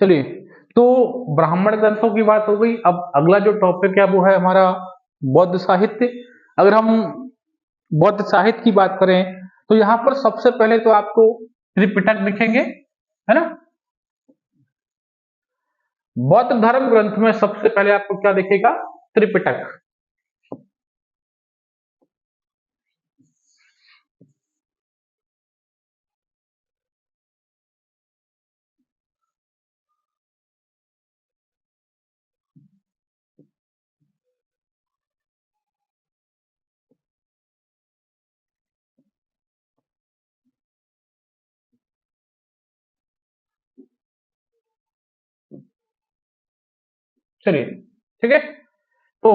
चलिए, तो ब्राह्मण ग्रंथों की बात हो गई। अब अगला जो टॉपिक है वो है हमारा बौद्ध साहित्य। अगर हम बौद्ध साहित्य की बात करें तो यहाँ पर सबसे पहले तो आपको त्रिपिटक दिखेंगे, है ना। बौद्ध धर्म ग्रंथ में सबसे पहले आपको क्या दिखेगा? त्रिपिटक। चलिए, ठीक है। तो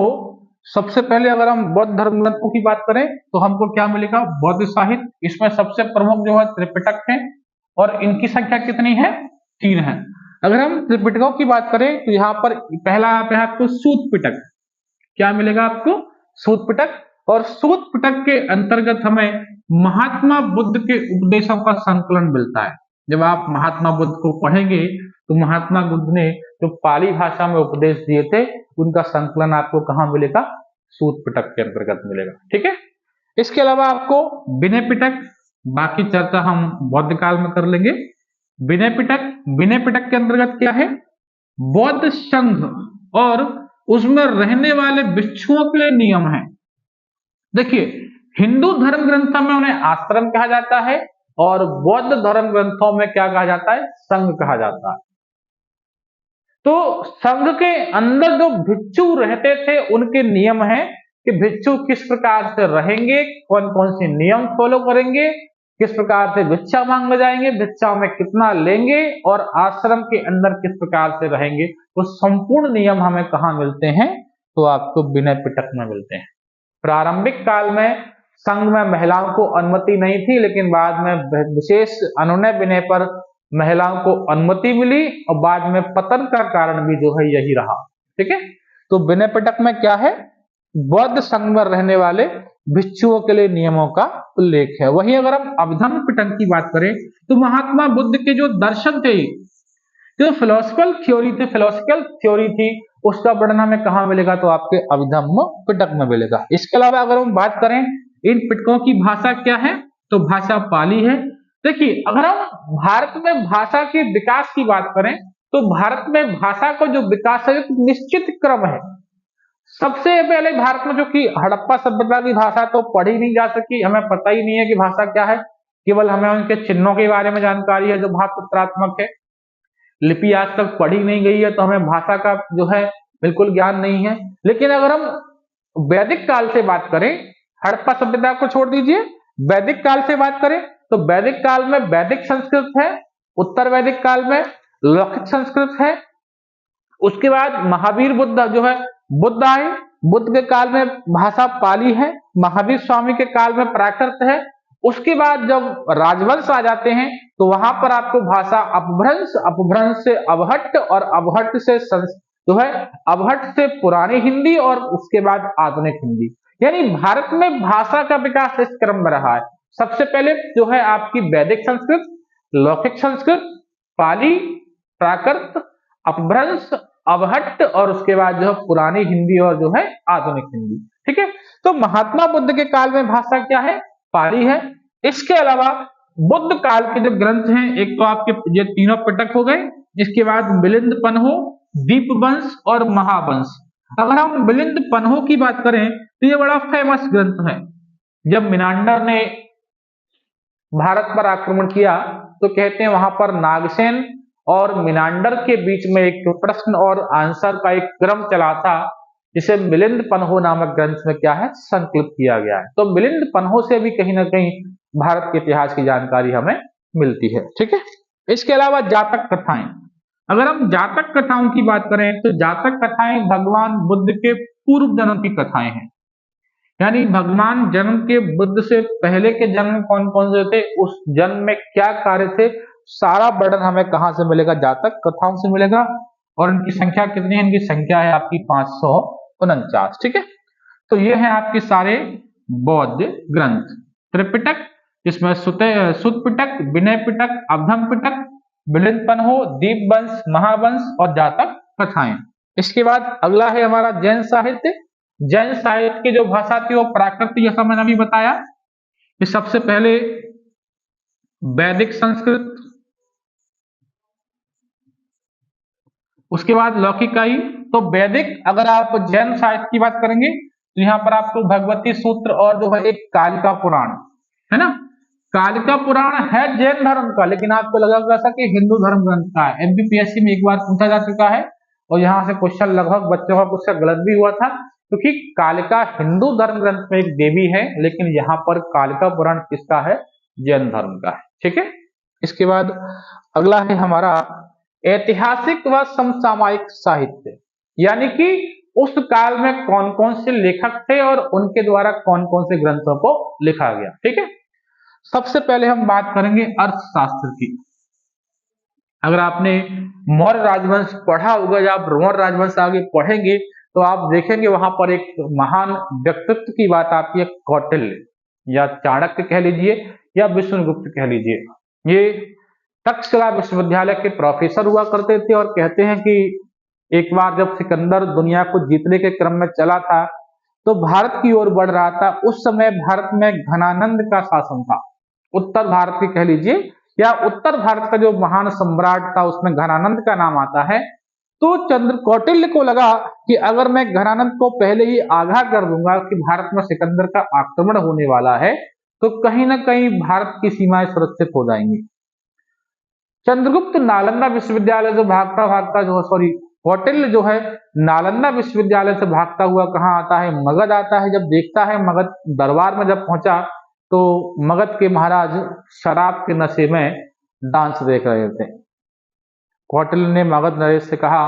सबसे पहले अगर हम बौद्ध धर्म ग्रंथों की बात करें तो हमको क्या मिलेगा? बौद्ध साहित्य। इसमें सबसे प्रमुख जो है त्रिपिटक है और इनकी संख्या कितनी है? 3 है। अगर हम त्रिपिटकों की बात करें तो यहाँ पर पहला आप है आपको सूत पिटक। क्या मिलेगा आपको? सूत पिटक। और सूत पिटक के अंतर्गत हमें महात्मा बुद्ध के उपदेशों का संकलन मिलता है। जब आप महात्मा बुद्ध को पढ़ेंगे तो महात्मा बुद्ध ने जो पाली भाषा में उपदेश दिए थे उनका संकलन आपको कहाँ मिलेगा? सूत पिटक के अंतर्गत मिलेगा, ठीक है। इसके अलावा आपको विनय पिटक, बाकी चर्चा हम बौद्ध काल में कर लेंगे। विनय पिटक, विनय पिटक के अंतर्गत क्या है? बौद्ध संघ और उसमें रहने वाले भिक्षुओं के लिए नियम है। देखिए, हिंदू धर्म ग्रंथों में उन्हें आश्रम कहा जाता है और बौद्ध धर्म ग्रंथों में क्या कहा जाता है? संघ कहा जाता है। तो संघ के अंदर जो भिक्षु रहते थे उनके नियम है कि भिक्षु किस प्रकार से रहेंगे, कौन कौन से नियम फॉलो करेंगे, किस प्रकार से भिक्षा मांगने जाएंगे, भिक्षा में कितना लेंगे और आश्रम के अंदर किस प्रकार से रहेंगे। तो संपूर्ण नियम हमें कहाँ मिलते हैं? तो आपको विनय पिटक में मिलते हैं। प्रारंभिक काल में संघ में महिलाओं को अनुमति नहीं थी, लेकिन बाद में विशेष अनुनय विनय पर महिलाओं को अनुमति मिली और बाद में पतन का कारण भी जो है यही रहा, ठीक है। तो विनय पिटक में क्या है? बौद्ध संघ में रहने वाले भिक्षुओं के लिए नियमों का उल्लेख है। वहीं अगर हम अभिधम्म पिटक की बात करें तो महात्मा बुद्ध के जो दर्शन थे, जो फिलोसफिकल थ्योरी थी, उसका वर्णन हमें कहाँ मिलेगा? तो आपके अभिधम्म पिटक में मिलेगा। इसके अलावा अगर हम बात करें इन पिटकों की भाषा क्या है, तो भाषा पाली है। देखिए, अगर हम भारत में भाषा के विकास की बात करें तो भारत में भाषा का जो विकास है एक निश्चित क्रम है। सबसे पहले भारत में जो कि हड़प्पा सभ्यता की भाषा तो पढ़ी नहीं जा सकी, हमें पता ही नहीं है कि भाषा क्या है, केवल हमें उनके चिन्हों के बारे में जानकारी है जो बहुत चित्रात्मक है। लिपि आज तक पढ़ी नहीं गई है तो हमें भाषा का जो है बिल्कुल ज्ञान नहीं है। लेकिन अगर हम वैदिक काल से बात करें, हड़प्पा सभ्यता को छोड़ दीजिए, वैदिक काल से बात करें तो वैदिक काल में वैदिक संस्कृत है, उत्तर वैदिक काल में लौकिक संस्कृत है। उसके बाद महावीर बुद्ध जो है बुद्ध आए, बुद्ध के काल में भाषा पाली है, महावीर स्वामी के काल में प्राकृत है। उसके बाद जब राजवंश आ जाते हैं तो वहां पर आपको भाषा अपभ्रंश, अपभ्रंश से अवहट्ट और अवहट्ट से जो है अवहट्ट से पुरानी हिंदी और उसके बाद आधुनिक हिंदी। यानी भारत में भाषा का विकास इस क्रम में रहा है। सबसे पहले जो है आपकी वैदिक संस्कृत, लौकिक संस्कृत, पाली, प्राकृत, अपभ्रंश, अवहट्ट और उसके बाद जो है पुरानी हिंदी और जो है आधुनिक हिंदी, ठीक है। तो महात्मा बुद्ध के काल में भाषा क्या है? पाली है। इसके अलावा बुद्ध काल के जो ग्रंथ हैं, एक तो आपके ये तीनों पिटक हो गए, इसके बाद मिलिंद पन्हो, दीपवंश और महावंश। अगर हम मिलिंद पन्हो की बात करें तो ये बड़ा फेमस ग्रंथ है। जब मिनांडर ने भारत पर आक्रमण किया तो कहते हैं वहां पर नागसेन और मिनांडर के बीच में एक प्रश्न और आंसर का एक क्रम चला था, जिसे मिलिंद पन्हो नामक ग्रंथ में क्या है? संकलित किया गया है। तो मिलिंद पन्हो से भी कहीं ना कहीं भारत के इतिहास की जानकारी हमें मिलती है, ठीक है। इसके अलावा जातक कथाएं, अगर हम जातक कथाओं की बात करें तो जातक कथाएं भगवान बुद्ध के पूर्व जन्म की कथाएं हैं। यानी भगवान जन्म के बुद्ध से पहले के जन्म कौन कौन से थे, उस जन्म में क्या कार्य थे, सारा वर्णन हमें कहां से मिलेगा? जातक कथाओं से मिलेगा। और इनकी संख्या कितनी है? इनकी संख्या है आपकी 549, ठीक है। तो ये है आपके सारे बौद्ध ग्रंथ। त्रिपिटक, जिसमें सुत पिटक, विनय पिटक, अभिधम्म पिटक, मिलिंदपन हो, दीपवंश, महावंश और जातक कथाएं। इसके बाद अगला है हमारा जैन साहित्य। जैन साहित्य की जो भाषा थी वो प्राकृत थी, जैसा मैंने अभी बताया। कि सबसे पहले वैदिक संस्कृत, उसके बाद लौकिकाई। तो वैदिक, अगर आप जैन साहित्य की बात करेंगे तो यहाँ पर आपको भगवती सूत्र और जो है एक कालिका पुराण है ना। कालिका पुराण है जैन धर्म का, लेकिन आपको लगा होगा ऐसा कि हिंदू धर्म ग्रंथ का है। एमपीपीएससी में एक बार पूछा जा चुका है और यहाँ से क्वेश्चन लगभग बच्चों का कुछ गलत भी हुआ था, क्योंकि कालिका हिंदू धर्म ग्रंथ में एक देवी है, लेकिन यहाँ पर कालिका पुराण किसका है? जैन धर्म का है। ठीक है। इसके बाद अगला है हमारा ऐतिहासिक व समसामयिक साहित्य, यानी कि उस काल में कौन कौन से लेखक थे और उनके द्वारा कौन कौन से ग्रंथों को लिखा गया। ठीक है। सबसे पहले हम बात करेंगे अर्थशास्त्र की। अगर आपने मौर्य राजवंश पढ़ा होगा या आप मौर्य राजवंश आगे पढ़ेंगे तो आप देखेंगे वहां पर एक महान व्यक्तित्व की बात आती है, कौटिल्य या चाणक्य कह लीजिए या विष्णुगुप्त कह लीजिए। ये तक्षशिला विश्वविद्यालय के प्रोफेसर हुआ करते थे और कहते हैं कि एक बार जब सिकंदर दुनिया को जीतने के क्रम में चला था तो भारत की ओर बढ़ रहा था। उस समय भारत में घनानंद का शासन था, उत्तर भारत की कह लीजिए, या उत्तर भारत का जो महान सम्राट था उसमें घनानंद का नाम आता है। तो चंद्र कौटिल्य को लगा कि अगर मैं घनानंद को पहले ही आगाह कर दूंगा कि भारत में सिकंदर का आक्रमण होने वाला है तो कहीं ना कहीं भारत की सीमाएं सुरक्षित हो जाएंगी। चंद्रगुप्त नालंदा विश्वविद्यालय से भागता भागता जो सॉरी कौटिल्य जो है नालंदा विश्वविद्यालय से भागता हुआ कहाँ आता है? मगध आता है। जब देखता है मगध दरबार में जब पहुंचा तो मगध के महाराज शराब के नशे में डांस देख रहे थे। कौटिल्य ने मगध नरेश से कहा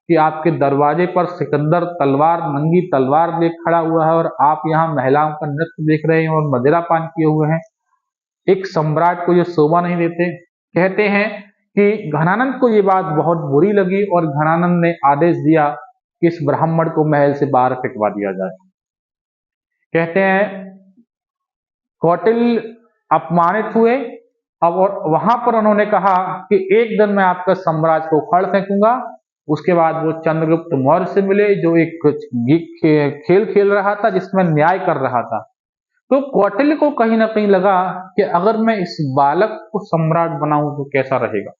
कि आपके दरवाजे पर सिकंदर तलवार, नंगी तलवार ले खड़ा हुआ है और आप यहाँ महिलाओं का नृत्य देख रहे हैं और मदिरा पान किए हुए हैं। एक सम्राट को ये शोभा नहीं देते। कहते हैं कि घनानंद को ये बात बहुत बुरी लगी और घनानंद ने आदेश दिया कि इस ब्राह्मण को महल से बाहर फिटवा दिया जाए। कहते हैं कौटिल्य अपमानित हुए। अब वहां पर उन्होंने कहा कि एक दिन मैं आपका साम्राज्य को उखाड़ फेंकूंगा। उसके बाद वो चंद्रगुप्त मौर्य से मिले जो एक खेल खेल रहा था जिसमें न्याय कर रहा था। तो कौटिल्य को कहीं ना कहीं लगा कि अगर मैं इस बालक को सम्राट बनाऊं तो कैसा रहेगा।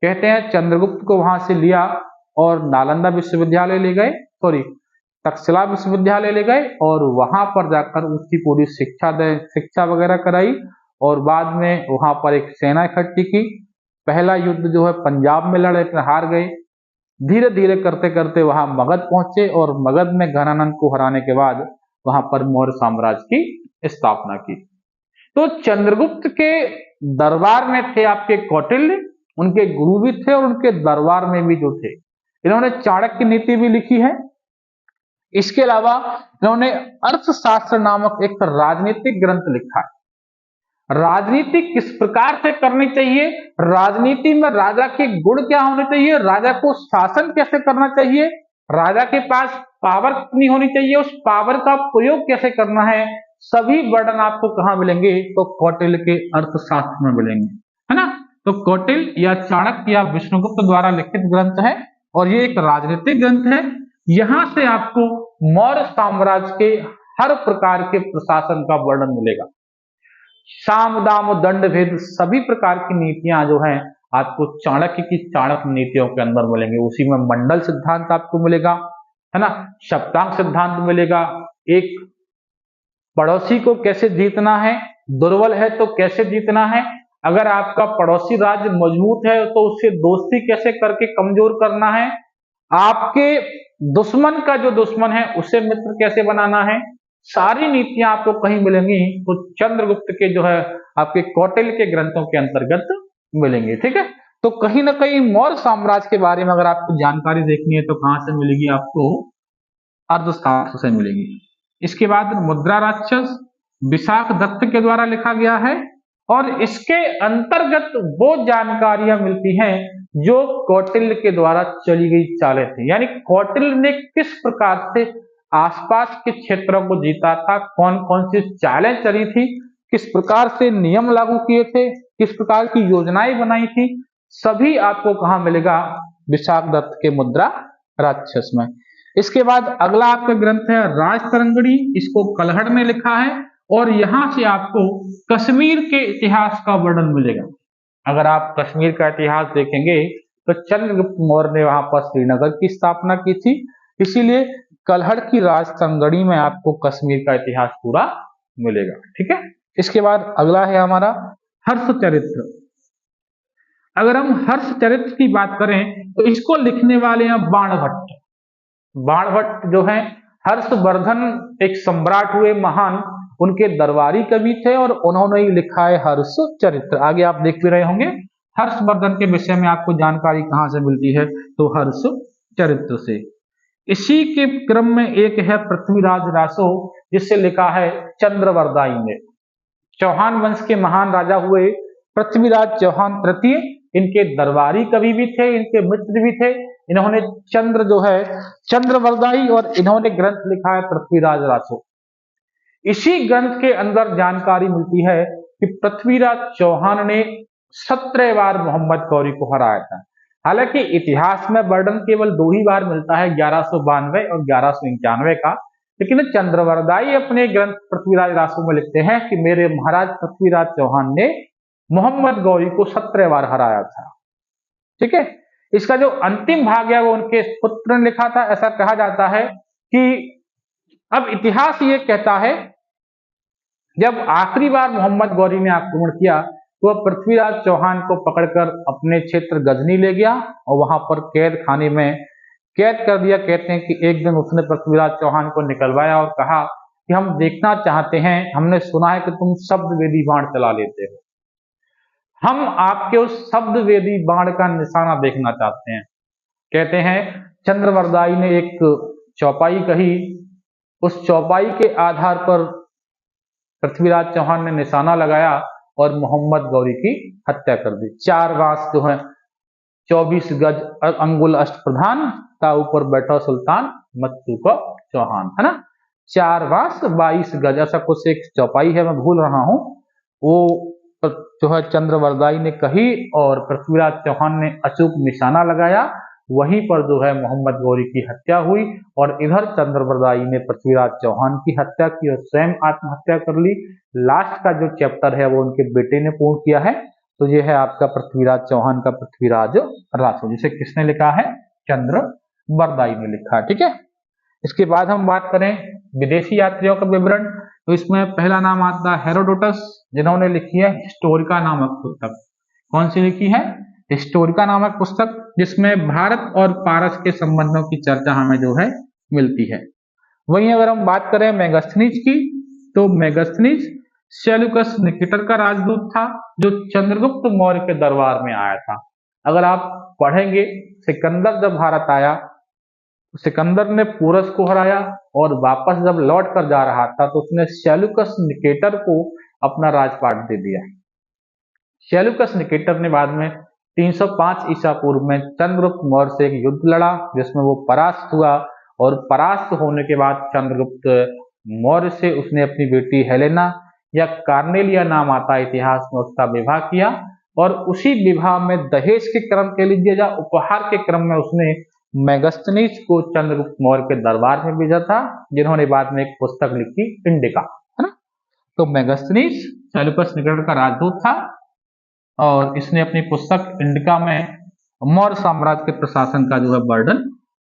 कहते हैं चंद्रगुप्त को वहां से लिया और नालंदा विश्वविद्यालय ले गए, सॉरी तक्षशिला विश्वविद्यालय ले गए और वहां पर जाकर उसकी पूरी शिक्षा वगैरह कराई और बाद में वहां पर एक सेना इकट्ठी की। पहला युद्ध जो है पंजाब में लड़े, हार गए। धीरे धीरे करते करते वहां मगध पहुंचे और मगध में घनानंद को हराने के बाद वहां पर मौर्य साम्राज्य की स्थापना की। तो चंद्रगुप्त के दरबार में थे आपके कौटिल्य, उनके गुरु भी थे और उनके दरबार में भी जो थे। इन्होंने चाणक्य नीति भी लिखी है। इसके अलावा इन्होंने अर्थशास्त्र नामक एक राजनीतिक ग्रंथ लिखा है। राजनीति किस प्रकार से करनी चाहिए, राजनीति में राजा के गुण क्या होने चाहिए, राजा को शासन कैसे करना चाहिए, राजा के पास पावर कितनी होनी चाहिए, उस पावर का प्रयोग कैसे करना है, सभी वर्णन आपको कहां मिलेंगे? तो कौटिल्य के अर्थशास्त्र में मिलेंगे, है ना। तो कौटिल्य या चाणक्य या विष्णुगुप्त द्वारा लिखित ग्रंथ है और ये एक राजनीतिक ग्रंथ है। यहां से आपको मौर्य साम्राज्य के हर प्रकार के प्रशासन का वर्णन मिलेगा। साम दाम दंड भेद सभी प्रकार की नीतियां जो हैं आपको चाणक्य की चाणक्य नीतियों के अंदर मिलेंगे। उसी में मंडल सिद्धांत आपको मिलेगा, है ना, सप्तांग सिद्धांत मिलेगा, एक पड़ोसी को कैसे जीतना है, दुर्बल है तो कैसे जीतना है, अगर आपका पड़ोसी राज्य मजबूत है तो उससे दोस्ती कैसे करके कमजोर करना है, आपके दुश्मन का जो दुश्मन है उसे मित्र कैसे बनाना है, सारी नीतियां आपको कहीं मिलेंगी तो चंद्रगुप्त के जो है आपके कौटिल्य के ग्रंथों के अंतर्गत मिलेंगे। ठीक है। तो कहीं ना कहीं मौर्य साम्राज्य के बारे में अगर आपको जानकारी देखनी है तो कहां से मिलेगी? आपको अर्थशास्त्र से मिलेगी। इसके बाद मुद्रा राक्षस विशाख दत्त के द्वारा लिखा गया है और इसके अंतर्गत वो जानकारियां मिलती हैं जो कौटिल्य के द्वारा चली गई चालें थी, यानी कौटिल्य ने किस प्रकार से आसपास के क्षेत्रों को जीता था, कौन कौन सी चालें चली थी, किस प्रकार से नियम लागू किए थे, किस प्रकार की योजनाएं बनाई थी, सभी आपको कहां मिलेगा, विशाखदत्त के मुद्रा राक्षस में। इसके बाद अगला आपका ग्रंथ है राजतरंगिणी, इसको कलहड़ ने लिखा है और यहां से आपको कश्मीर के इतिहास का वर्णन मिलेगा। अगर आप कश्मीर का इतिहास देखेंगे तो चंद्रगुप्त मौर्य ने वहां पर श्रीनगर की स्थापना की थी, इसीलिए कलहड़ की राजतरंगिणी में आपको कश्मीर का इतिहास पूरा मिलेगा। ठीक है, इसके बाद अगला है हमारा हर्षचरित्र। अगर हम हर्षचरित्र की बात करें तो इसको लिखने वाले हैं बाणभट्ट। बाणभट्ट जो है हर्षवर्धन एक सम्राट हुए महान, उनके दरबारी कवि थे और उन्होंने ही लिखा है हर्षचरित्र। आगे आप देख भी रहे होंगे हर्षवर्धन के विषय में आपको जानकारी कहां से मिलती है, तो हर्षचरित्र से। इसी के क्रम में एक है पृथ्वीराज रासो, जिससे लिखा है चंद्रवरदाई ने। चौहान वंश के महान राजा हुए पृथ्वीराज चौहान तृतीय, इनके दरबारी कवि भी थे, इनके मित्र भी थे। इन्होंने चंद्र जो है चंद्रवरदाई और इन्होंने ग्रंथ लिखा है पृथ्वीराज रासो। इसी ग्रंथ के अंदर जानकारी मिलती है कि पृथ्वीराज चौहान ने 17 बार मोहम्मद गौरी को हराया था। हालांकि इतिहास में वर्णन केवल 2 ही बार मिलता है, 1192 और 1191 का, लेकिन चंद्रवरदाई अपने ग्रंथ पृथ्वीराज रासो में लिखते हैं कि मेरे महाराज पृथ्वीराज चौहान ने मोहम्मद गौरी को 17 बार हराया था। ठीक है, इसका जो अंतिम भाग है वो उनके पुत्र ने लिखा था। ऐसा कहा जाता है कि अब इतिहास ये कहता है जब आखिरी बार मोहम्मद गौरी ने आक्रमण किया तो वह पृथ्वीराज चौहान को पकड़कर अपने क्षेत्र गजनी ले गया और वहां पर कैद खाने में कैद कर दिया। कहते हैं कि एक दिन उसने पृथ्वीराज चौहान को निकलवाया और कहा कि हम देखना चाहते हैं, हमने सुना है कि तुम शब्द वेदी बाण चला लेते हो, हम आपके उस शब्द वेदी बाण का निशाना देखना चाहते हैं। कहते हैं चंद्रवरदाई ने एक चौपाई कही, उस चौपाई के आधार पर पृथ्वीराज चौहान ने निशाना लगाया और मोहम्मद गौरी की हत्या कर दी। 4 बांस जो है 24 गज अंगुल अष्टप्रधान का ऊपर बैठा सुल्तान मत्तू को चौहान, है ना। 4 बांस 22 गज ऐसा कुछ एक चौपाई है, मैं भूल रहा हूं, वो जो है चंद्रवरदाई ने कही और पृथ्वीराज चौहान ने अचूक निशाना लगाया, वहीं पर जो है मोहम्मद गौरी की हत्या हुई। और इधर चंद्रवरदाई ने पृथ्वीराज चौहान की हत्या की और स्वयं आत्महत्या कर ली। लास्ट का जो चैप्टर है वो उनके बेटे ने पूर्ण किया है। तो ये है आपका पृथ्वीराज चौहान का पृथ्वीराज रासो, जिसे किसने लिखा है, चंद्रवरदाई ने लिखा। ठीक है, इसके बाद हम बात करें विदेशी यात्रियों का विवरण, तो इसमें पहला नाम आता है हेरोडोटस, जिन्होंने लिखी है हिस्टोरिका नामक पुस्तक। कौन सी लिखी है, हिस्टोरिका नामक पुस्तक, जिसमें भारत और पारस के संबंधों की चर्चा हमें जो है मिलती है। वहीं अगर हम बात करें मेगास्थनीज की, तो मेगास्थनीज सेल्यूकस निकेटर का राजदूत था, जो चंद्रगुप्त मौर्य के दरबार में आया था। अगर आप पढ़ेंगे सिकंदर जब भारत आया, सिकंदर ने पोरस को हराया और वापस जब लौट कर जा रहा था तो उसने सेल्यूकस निकेटर को अपना राजपाट दे दिया। सेल्यूकस निकेटर ने बाद में 305 ईसा पूर्व में चंद्रगुप्त मौर्य से एक युद्ध लड़ा, जिसमें वो परास्त हुआ और परास्त होने के बाद चंद्रगुप्त मौर्य से उसने अपनी बेटी हेलेना या कार्नेलिया नाम आता है इतिहास में, उसका विवाह किया और उसी विवाह में दहेज के क्रम के लीजिए या उपहार के क्रम में उसने मेगास्थनीज को चंद्रगुप्त मौर्य के दरबार में भेजा था, जिन्होंने बाद में एक पुस्तक लिखी इंडिका, है ना। तो मेगास्थनीज सेल्यूकस निकेटर का राजदूत था और इसने अपनी पुस्तक इंडिका में मौर्य साम्राज्य के प्रशासन का जो है वर्णन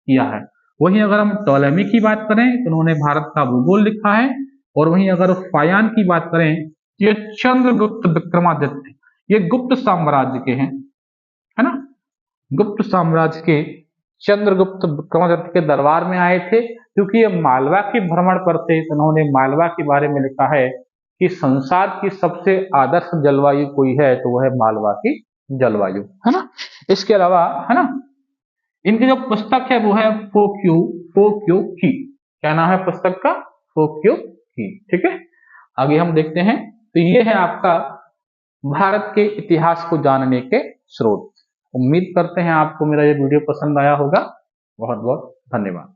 किया है। वहीं अगर हम टॉलेमी की बात करें तो उन्होंने भारत का भूगोल लिखा है। और वहीं अगर फायान की बात करें, ये चंद्रगुप्त विक्रमादित्य, ये गुप्त साम्राज्य के हैं, है ना। गुप्त साम्राज्य के चंद्रगुप्त विक्रमादित्य के दरबार में आए थे, क्योंकि ये मालवा के भ्रमण पर थे। तो उन्होंने मालवा के बारे में लिखा है कि संसार की सबसे आदर्श जलवायु कोई है तो वह है मालवा की जलवायु, है ना। इसके अलावा, है ना, इनकी जो पुस्तक है वो है फोक्यू की, क्या नाम है पुस्तक का, फोक्यू की। ठीक है, आगे हम देखते हैं। तो ये है आपका भारत के इतिहास को जानने के स्रोत। उम्मीद करते हैं आपको मेरा ये वीडियो पसंद आया होगा। बहुत बहुत धन्यवाद।